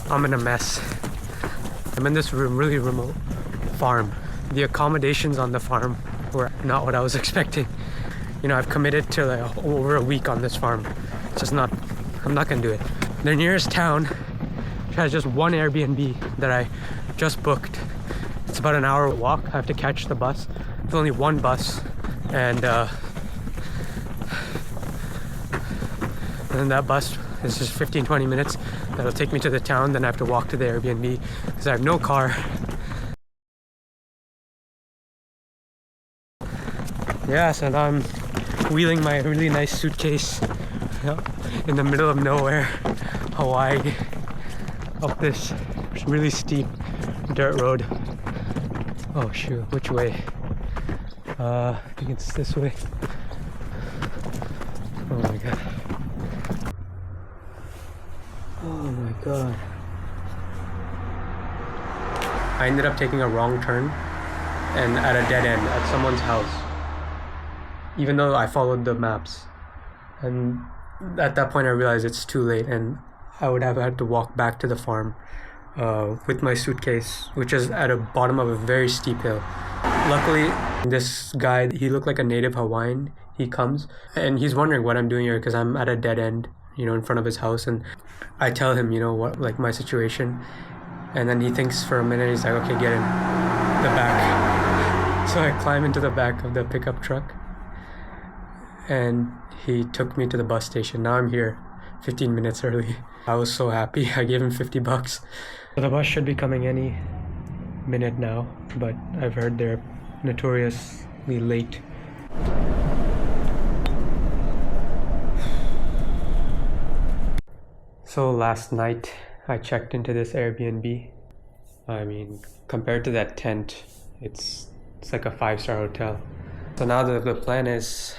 I'm in a mess. I'm in this really remote farm. The accommodations on the farm were not what I was expecting. You know, I've committed to like over a week on this farm. It's just not, I'm not gonna do it. The nearest town has just one Airbnb that I just booked. It's about an hour walk. I have to catch the bus. There's only one bus, and then that bus is just 15-20 minutes. That'll take me to the town. Then I have to walk to the Airbnb because I have no car. Yeah, so now I'm wheeling my really nice suitcase in the middle of nowhere, Hawaii, up this really steep dirt road. Oh shoot, which way? I think it's this way. Oh my god. Oh my god. I ended up taking a wrong turn and at a dead end at someone's house, even though I followed the maps. And at that point I realized it's too late and I would have had to walk back to the farm with my suitcase, which is at the bottom of a very steep hill. Luckily, this guy, he looked like a native Hawaiian. He comes and he's wondering what I'm doing here because I'm at a dead end, you know, in front of his house. And I tell him, you know, what, like my situation. And then he thinks for a minute. He's like, okay, get in the back. So I climb into the back of the pickup truck and he took me to the bus station. Now I'm here 15 minutes early. I was so happy. I gave him $50. So the bus should be coming any minute now, but I've heard they're notoriously late. So last night I checked into this Airbnb. I mean, compared to that tent, it's like a 5-star hotel. So now the plan is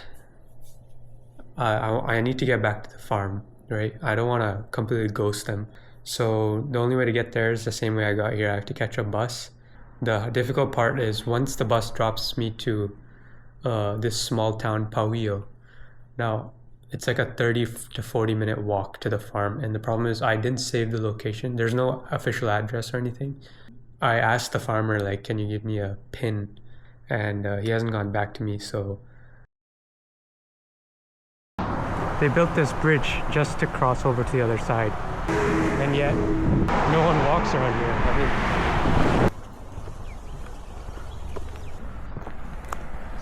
I need to get back to the farm, right? I don't want to completely ghost them. So the only way to get there is the same way I got here. I have to catch a bus. The difficult part is once the bus drops me to this small town, Pauio. Now, it's like a 30 to 40 minute walk to the farm. And the problem is I didn't save the location. There's no official address or anything. I asked the farmer, like, can you give me a pin? And he hasn't gone back to me, so. They built this bridge just to cross over to the other side. And yet, no one walks around here. I mean,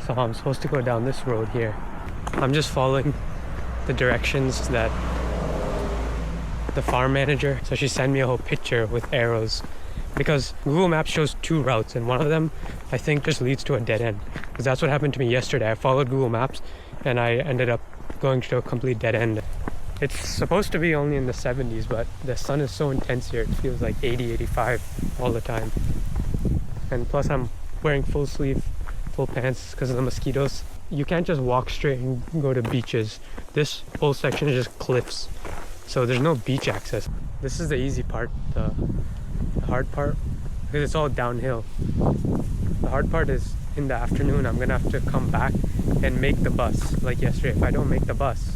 so I'm supposed to go down this road here. I'm just following the directions that the farm manager, so she sent me a whole picture with arrows because Google Maps shows 2 routes and one of them I think just leads to a dead end, because that's what happened to me yesterday. I followed Google Maps and I ended up going to a complete dead end. It's supposed to be only in the 70s, but the sun is so intense here, it feels like 80, 85 all the time. And plus I'm wearing full sleeve, full pants because of the mosquitoes. You can't just walk straight and go to beaches. This whole section is just cliffs, so there's no beach access. This is the easy part. The hard part, because it's all downhill. The hard part is in the afternoon. I'm gonna have to come back and make the bus like yesterday. If I don't make the bus,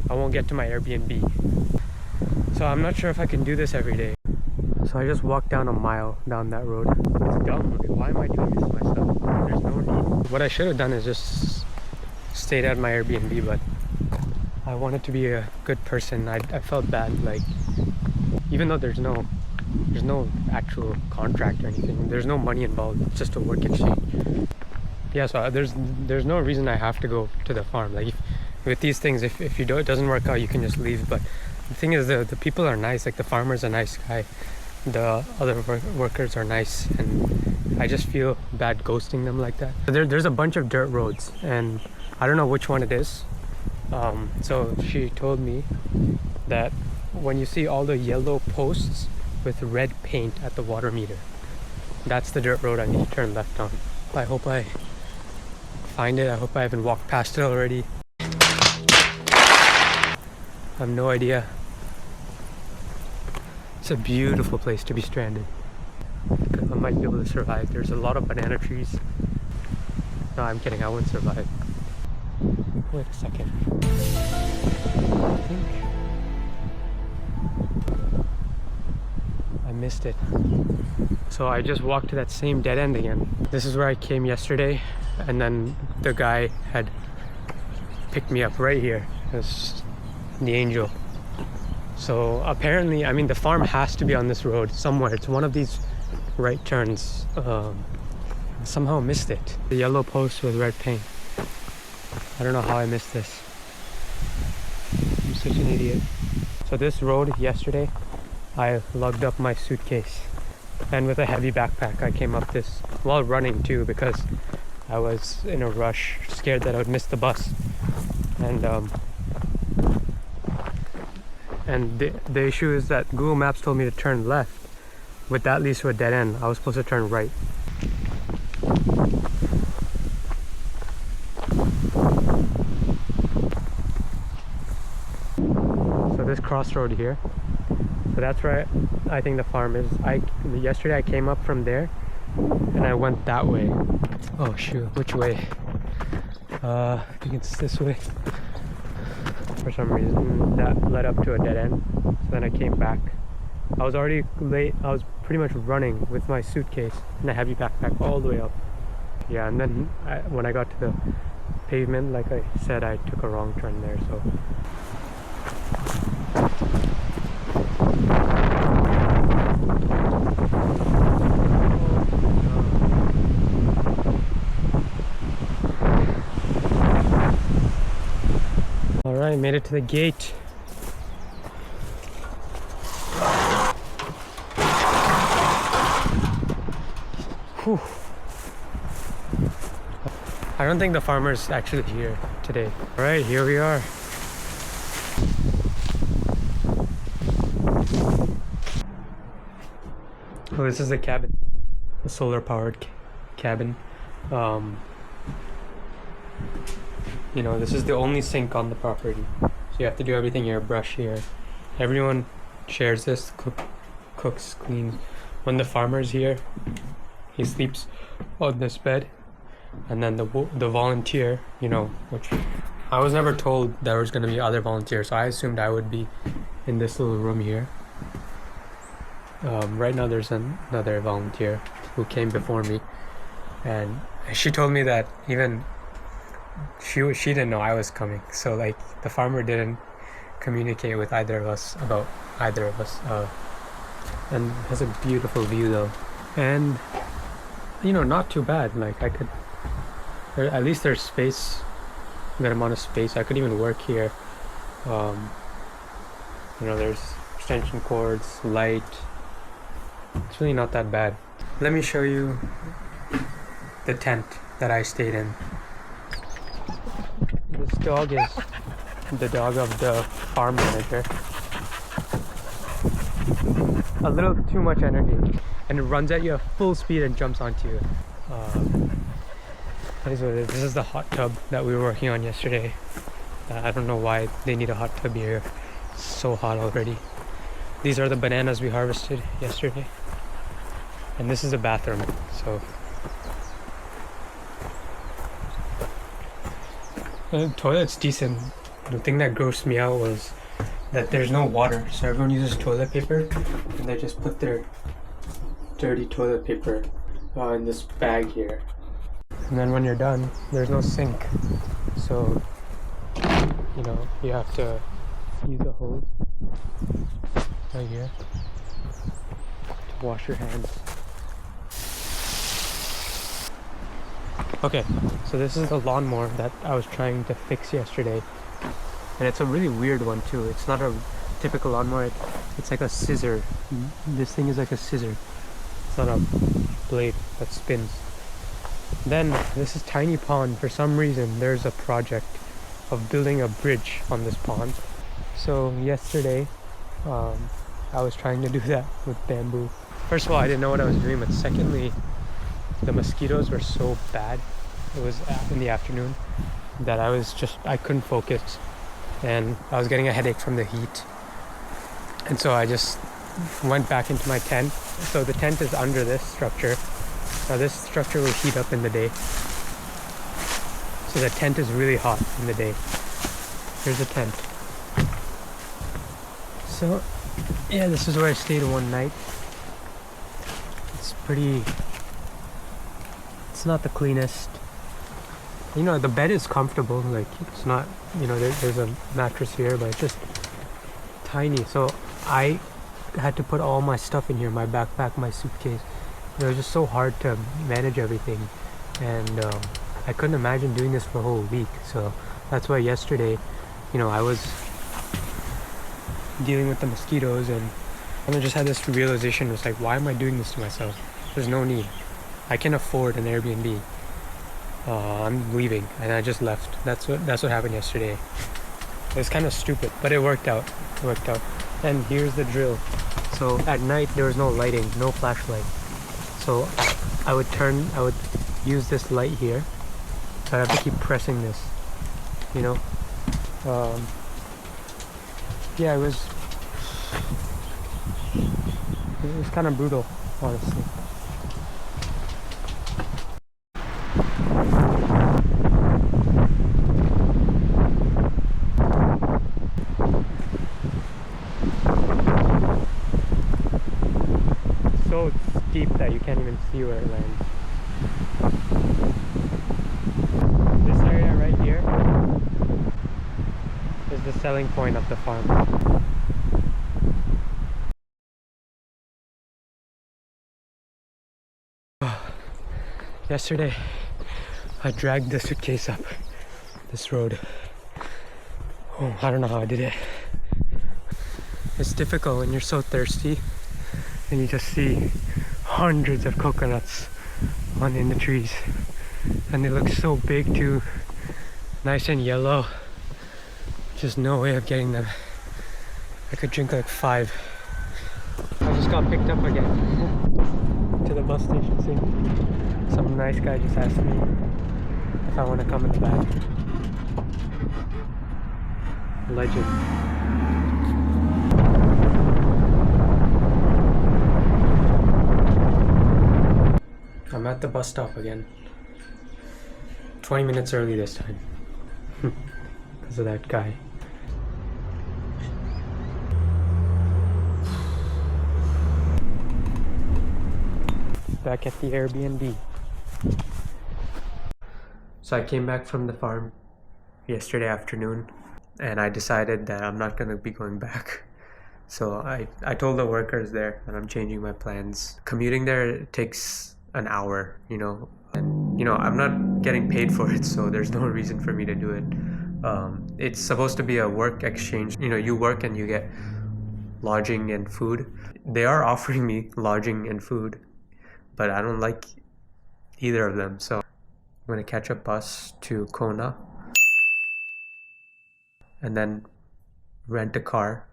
I won't get to my Airbnb. So I'm not sure if I can do this every day. So I just walked down a mile down that road. It's dumb. Like, why am I doing this to myself? There's no need. What I should have done is just stayed at my Airbnb, but I wanted to be a good person. I felt bad, like, even though there's no actual contract or anything, there's no money involved, it's just a work exchange. Yeah, so there's no reason I have to go to the farm. Like, with these things, if it doesn't work out, you can just leave. But the thing is, the people are nice. Like, the farmer's a nice guy, the other workers are nice, and I just feel bad ghosting them like that. There's a bunch of dirt roads and I don't know which one it is. So she told me that when you see all the yellow posts with red paint at the water meter, that's the dirt road I need to turn left on. I hope I find it. I hope I haven't walked past it already. I have no idea. It's a beautiful place to be stranded. I might be able to survive. There's a lot of banana trees. No, I'm kidding, I wouldn't survive. Wait a second. I think missed it. So I just walked to that same dead end again. This is where I came yesterday, and then the guy had picked me up right here. It was the Angel. So apparently, I mean, the farm has to be on this road somewhere. It's one of these right turns. Somehow missed it. The yellow post with red paint. I don't know how I missed this. I'm such an idiot. So this road yesterday, I lugged up my suitcase, and with a heavy backpack I came up this while running too, because I was in a rush, scared that I would miss the bus. And the issue is that Google Maps told me to turn left, but that leads to a dead end. I was supposed to turn right. So this crossroad here, so that's where I think the farm is. Yesterday I came up from there and I went that way. Oh shoot, which way? I think it's this way. For some reason that led up to a dead end. So then I came back. I was already late. I was pretty much running with my suitcase and a heavy backpack all the way up. Yeah, and then when I got to the pavement, like I said, I took a wrong turn there. So I made it to the gate. Whew. I don't think the farmer's actually here today. All right, here we are. Oh, this is the cabin, the solar powered cabin. You know, this is the only sink on the property, so you have to do everything here. Brush here. Everyone shares this, cooks, cleans. When the farmer's here, he sleeps on this bed, and then the volunteer, you know, which I was never told there was going to be other volunteers, so I assumed I would be in this little room here. Right now there's another volunteer who came before me, and she told me that even she didn't know I was coming, so like the farmer didn't communicate with either of us about either of us. And it has a beautiful view though, and you know, not too bad. Like at least there's space, a good amount of space. I could even work here. You know, there's extension cords, light. It's really not that bad. Let me show you the tent that I stayed in. This dog is the dog of the farm manager. A little too much energy, and it runs at you at full speed and jumps onto you. That is what it is. This is the hot tub that we were working on yesterday. I don't know why they need a hot tub here. It's so hot already. These are the bananas we harvested yesterday. And this is the bathroom. So the toilet's decent. The thing that grossed me out was that there's no water, so everyone uses toilet paper, and they just put their dirty toilet paper in this bag here. And then when you're done, there's no sink, so you know, you have to use a hose right here to wash your hands. Okay, so this is the lawnmower that I was trying to fix yesterday, and it's a really weird one too. It's not a typical lawnmower. It's like a scissor. This thing is like a scissor. It's not a blade that spins. Then this is tiny pond. For some reason there's a project of building a bridge on this pond. So yesterday I was trying to do that with bamboo. First of all, I didn't know what I was doing, but secondly, the mosquitoes were so bad. It was in the afternoon that I couldn't focus, and I was getting a headache from the heat. And so I just went back into my tent. So the tent is under this structure. Now this structure will heat up in the day. So the tent is really hot in the day. Here's the tent. So yeah, this is where I stayed one night. pretty, it's not the cleanest. You know, the bed is comfortable, like it's not, you know, there's a mattress here, but it's just tiny. So I had to put all my stuff in here, my backpack, my suitcase. It was just so hard to manage everything, and I couldn't imagine doing this for a whole week. So that's why yesterday, you know, I was dealing with the mosquitoes, and I just had this realization. It was like, why am I doing this to myself? There's no need. I can afford an Airbnb. I'm leaving, and I just left. That's what happened yesterday. It was kind of stupid, but it worked out. It worked out. And here's the drill. So at night there was no lighting, no flashlight. So I would use this light here. So I have to keep pressing this, you know. Yeah, it was kind of brutal, honestly. So steep that you can't even see where it lands. This area right here is the selling point of the farm. Yesterday, I dragged the suitcase up this road. Oh, I don't know how I did it. It's difficult when you're so thirsty and you just see hundreds of coconuts in the trees, and they look so big too, nice and yellow. Just no way of getting them. I could drink like 5. I just got picked up again to the bus station. See, some nice guy just asked me if I want to come in the back. Legend. I'm at the bus stop again. 20 minutes early this time. Because of that guy. Back at the Airbnb. So I came back from the farm yesterday afternoon, and I decided that I'm not gonna be going back. So I told the workers there that I'm changing my plans. Commuting there takes an hour, you know, and you know, I'm not getting paid for it, so there's no reason for me to do it. It's supposed to be a work exchange. You know, you work and you get lodging and food. They are offering me lodging and food, but I don't like either of them. So I'm gonna catch a bus to Kona and then rent a car.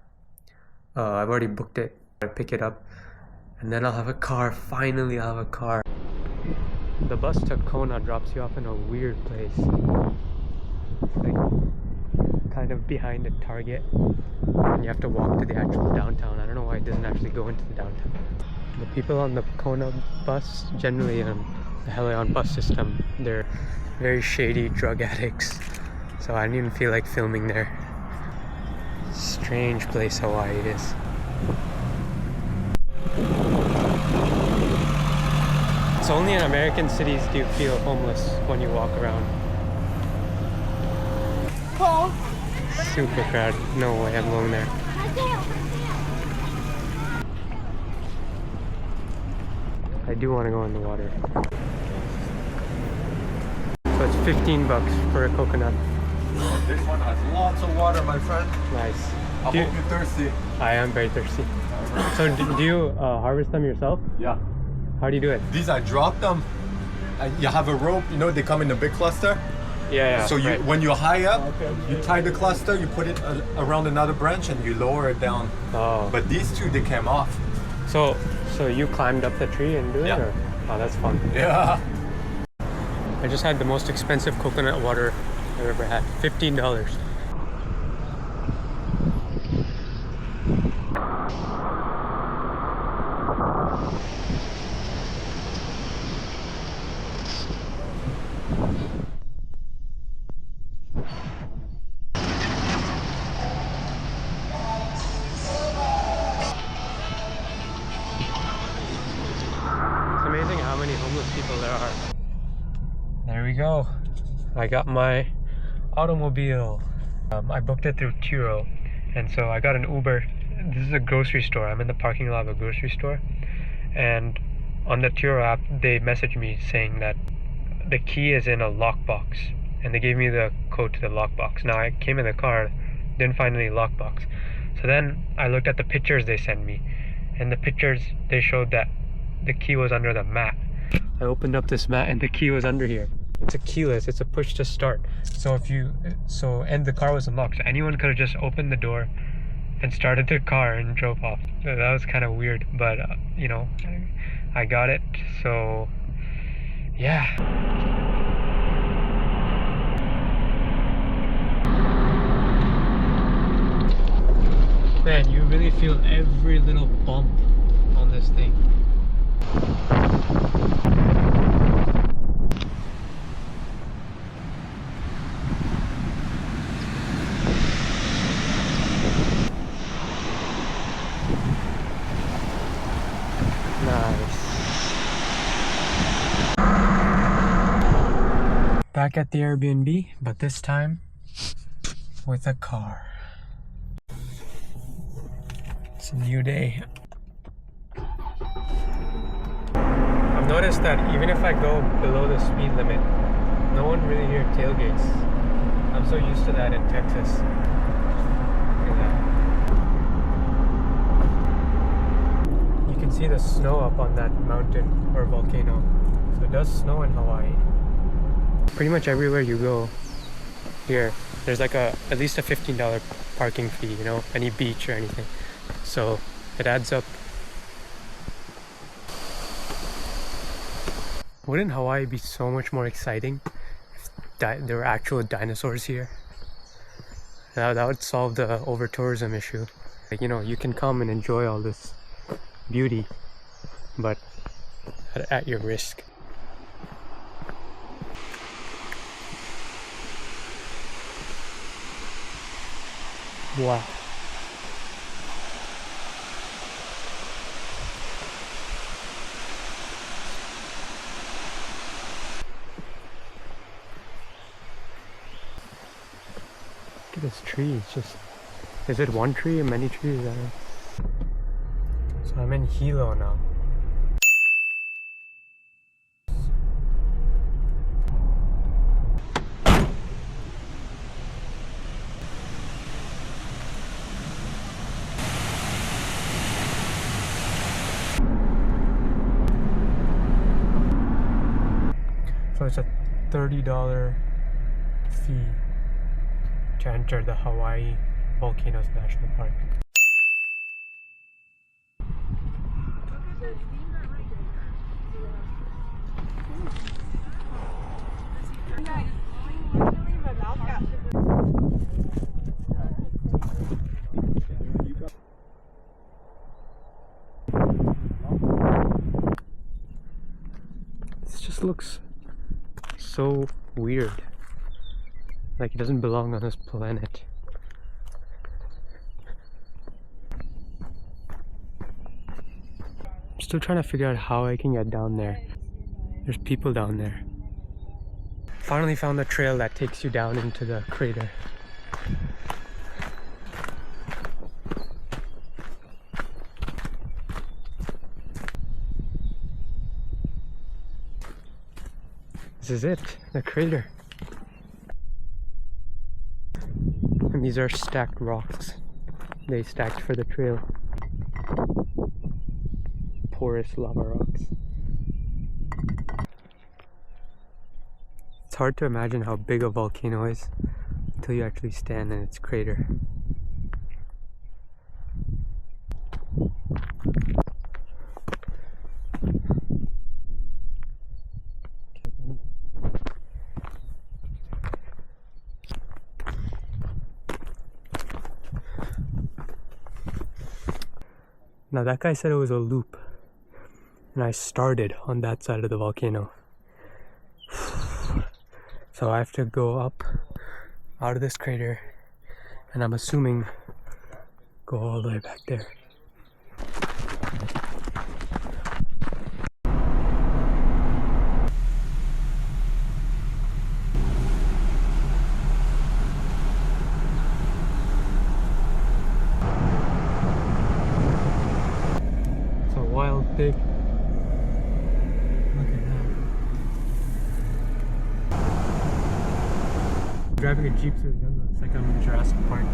I've already booked it. I pick it up and then I'll have a car. Finally, I'll have a car. The bus to Kona drops you off in a weird place. It's like kind of behind a Target, and you have to walk to the actual downtown. I don't know why it doesn't actually go into the downtown. The people on the Kona bus, generally on the Hawai'i bus system, they're very shady drug addicts. So I didn't even feel like filming there. Strange place Hawaii is. It's only in American cities do you feel homeless when you walk around. Cool. Super crowded. No way I'm going there. I do want to go in the water. So it's 15 bucks for a coconut. This one has lots of water, my friend. Nice. I hope you're thirsty. I am very thirsty. So do you harvest them yourself? Yeah. How do you do it? These I drop them. You have a rope, you know, they come in a big cluster. Yeah. So you, when you're high up, you tie the cluster, you put it around another branch, and you lower it down. Oh. But these two, they came off. So you climbed up the tree and do it? Yeah. Or? Oh, that's fun. Yeah. I just had the most expensive coconut water I've ever had. $15. So go. I got my automobile. I booked it through Turo, and so I got an Uber. This is a grocery store. I'm in the parking lot of a grocery store, and on the Turo app they messaged me saying that the key is in a lockbox, and they gave me the code to the lockbox. Now I came in the car, didn't find any lockbox, so then I looked at the pictures they sent me, and the pictures they showed that the key was under the mat. I opened up this mat and the key was under here. It's a keyless, it's a push to start. So and the car was unlocked. So anyone could have just opened the door and started the car and drove off. So that was kind of weird, but you know, I got it. So yeah. Man, you really feel every little bump on this thing. Nice. Back at the Airbnb, but this time with a car. It's a new day. I've noticed that even if I go below the speed limit, no one really here tailgates. I'm so used to that in Texas. Look at that. You can see the snow up on that mountain or volcano. So it does snow in Hawaii. Pretty much everywhere you go here, there's like at least a $15 parking fee, you know, any beach or anything. So it adds up. Wouldn't Hawaii be so much more exciting if there were actual dinosaurs here? That would solve the over-tourism issue. Like, you know, you can come and enjoy all this beauty, but at your risk. Wow. Look at this tree. It's just, is it one tree or many trees? I don't know. So I'm in Hilo now. So it's a $30 fee to enter the Hawaii Volcanoes National Park. This just looks so weird. Like it doesn't belong on this planet. I'm still trying to figure out how I can get down there. There's people down there. Finally found the trail that takes you down into the crater. This is it, the crater. And these are stacked rocks. They stacked for the trail. Porous lava rocks. It's hard to imagine how big a volcano is until you actually stand in its crater. Now that guy said it was a loop, and I started on that side of the volcano. So I have to go up out of this crater, and I'm assuming go all the way back there. big. Look at that. Driving a Jeep through the jungle, it's like I'm in Jurassic Park.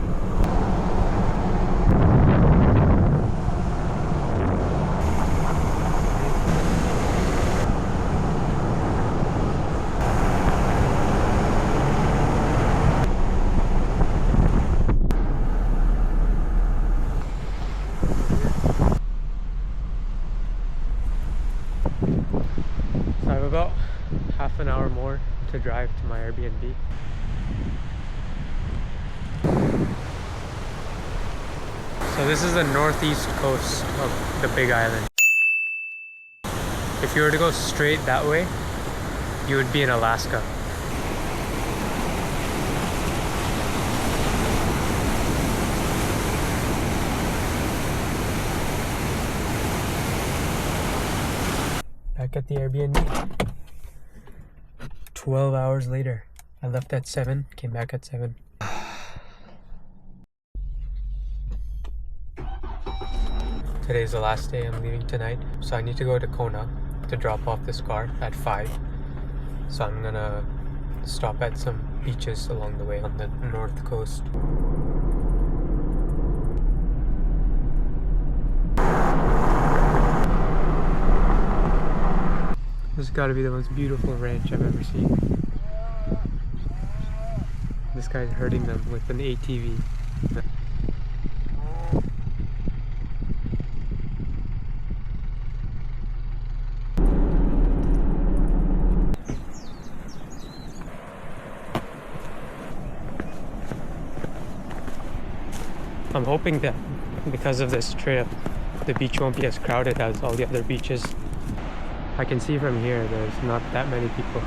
So I have about half an hour more to drive to my Airbnb. So this is the northeast coast of the Big Island. If you were to go straight that way, you would be in Alaska. Back at the Airbnb. 12 hours later. I left at 7, came back at 7. Today's the last day. I'm leaving tonight. So I need to go to Kona to drop off this car at 5. So I'm gonna stop at some beaches along the way on the north coast. This has got to be the most beautiful ranch I've ever seen. This guy's herding them with an ATV. I'm hoping that because of this trail, the beach won't be as crowded as all the other beaches. I can see from here there's not that many people.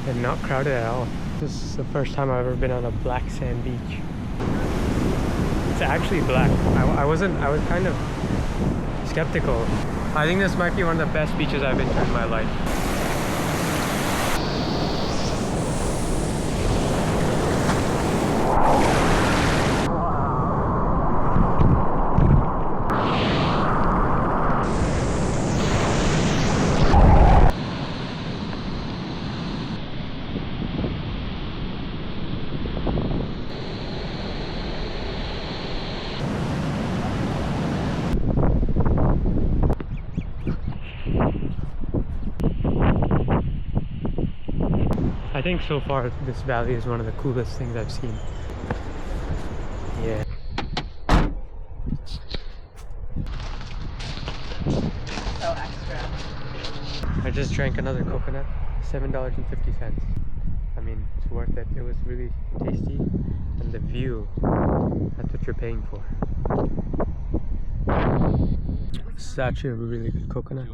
And not crowded at all. This is the first time I've ever been on a black sand beach. It's actually black. I was kind of skeptical. I think this might be one of the best beaches I've been to in my life. I think so far this valley is one of the coolest things I've seen. Yeah. So extra. I just drank another coconut, $7.50. I mean, it's worth it. It was really tasty, and the view, that's what you're paying for. This is actually a really good coconut.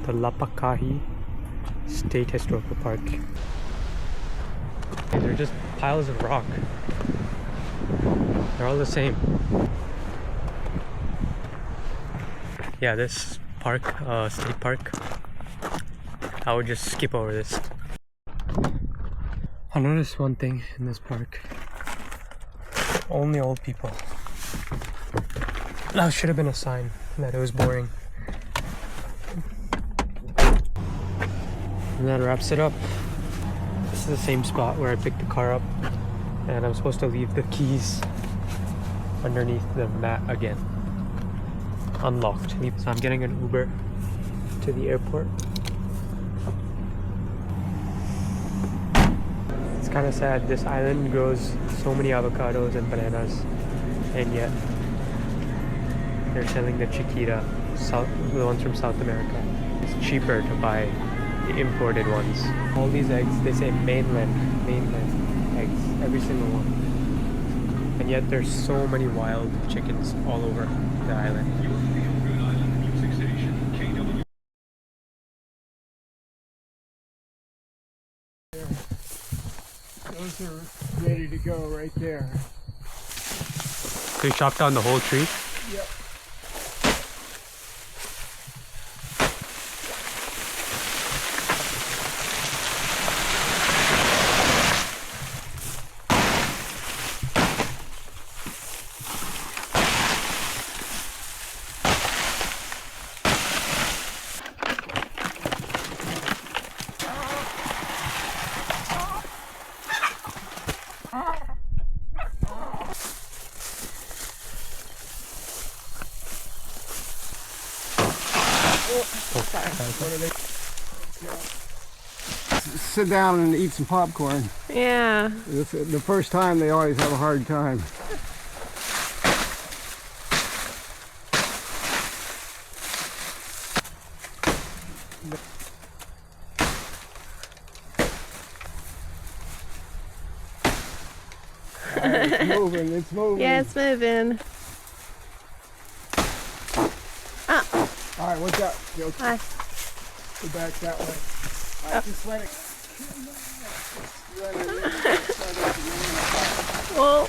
The Lapakahi State Historical Park. They're just piles of rock. They're all the same. Yeah, this park, state park, I would just skip over this. I noticed one thing in this park. Only old people. That should have been a sign that it was boring. And that wraps it up. This is the same spot where I picked the car up, and I'm supposed to leave the keys underneath the mat again. Unlocked. So I'm getting an Uber to the airport. It's kind of sad. This island grows so many avocados and bananas, and yet they're selling the chiquita, the ones from South America. It's cheaper to buy the imported ones. All these eggs, they say mainland eggs, every single one. And yet there's so many wild chickens all over the island. Those are ready to go right there. So you chopped down the whole tree? Yep. Sit down and eat some popcorn. Yeah. The first time they always have a hard time. It's moving, it's moving. Yeah, it's moving. All right, watch out. Go Hi. back that way. All right, just let it. Well,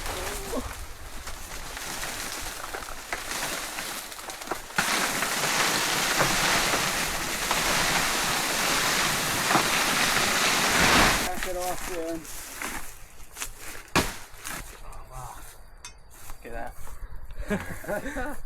Back it off then. Look at that.